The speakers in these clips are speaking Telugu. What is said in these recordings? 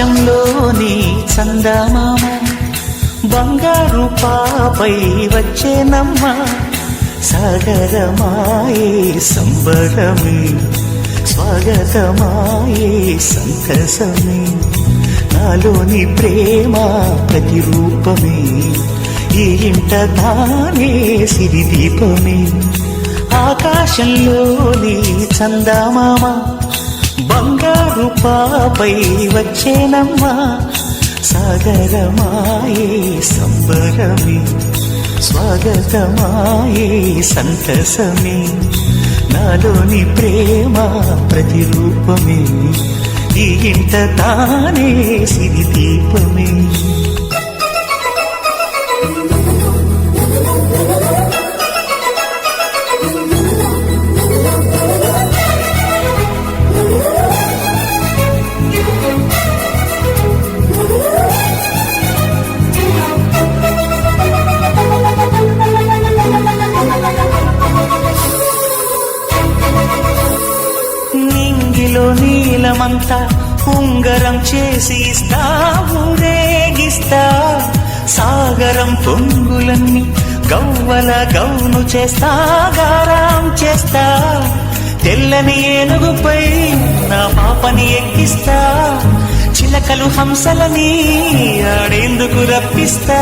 ఆకాశంలోని చందమామ బంగారు పాపై వచ్చేనమ్మ సాగరమాయే సంబరమే స్వాగతమాయే సంతసమే నాలోని ప్రేమ ప్రతిరూపమే ఈ ఇంట తానే సిరిదీపమే ఆకాశంలోని చందమామ బంగారు పాపై వచ్చేనమ్మా సాగరమాయే సంబరమే స్వాగతమాయే సంతసమే నాలోని ప్రేమ ప్రతిరూపమే ఈ ఇంట తానే సిరిదీపమే నింగిలో నీలమంతా ఉంగరం చేసి ఇస్తా ఊరేగిస్తా సాగరం పొంగులన్నీ గవ్వల గౌను చేస్తా గారాం చేస్తా తెల్లని ఏనుగుపై నా పాపని ఎక్కిస్తా చిలకలు హంసలని ఆడేందుకు రప్పిస్తా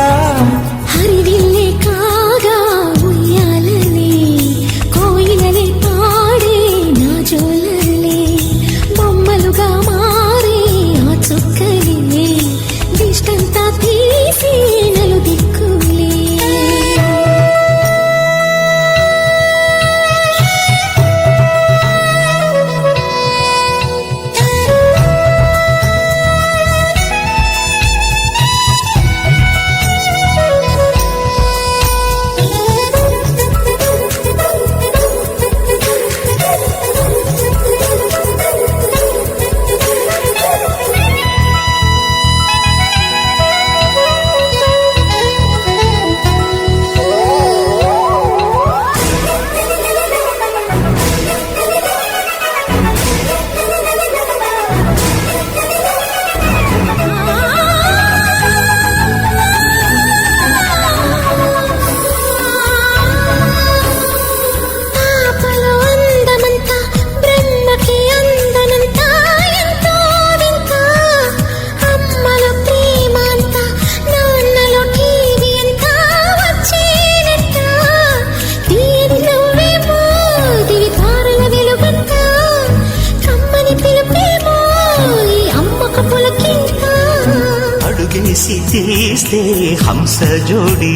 హరివిల్లే కాగా ఉయ్యాలలే కోయిలలే పాడే నా జోలలే బొమ్మలుగా మారే ఆ చుక్కలే దిష్టంతా తీసి నలు దిక్కులే అడుగేసి తీస్తే హంస జోడి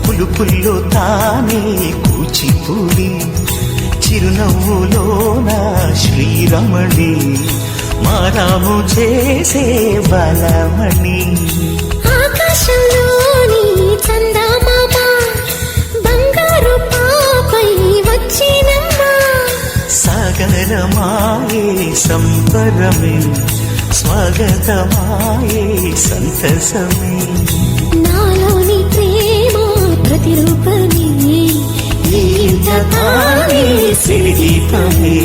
పులుపుల్లో తానే కూచిపూడి చిరునవ్వులోన శ్రీరమణి మారాము చేసే బలమణి ఆకాశంలోని చందమామ బంగారు పాపై వచ్చినమ్మా సాగరమాయే సంబరమే స్వాగతమాయే సంతసమే నాలోని ప్రేమ ప్రతిరూపమే ఈ ఇంట తానే సిరిదీపమే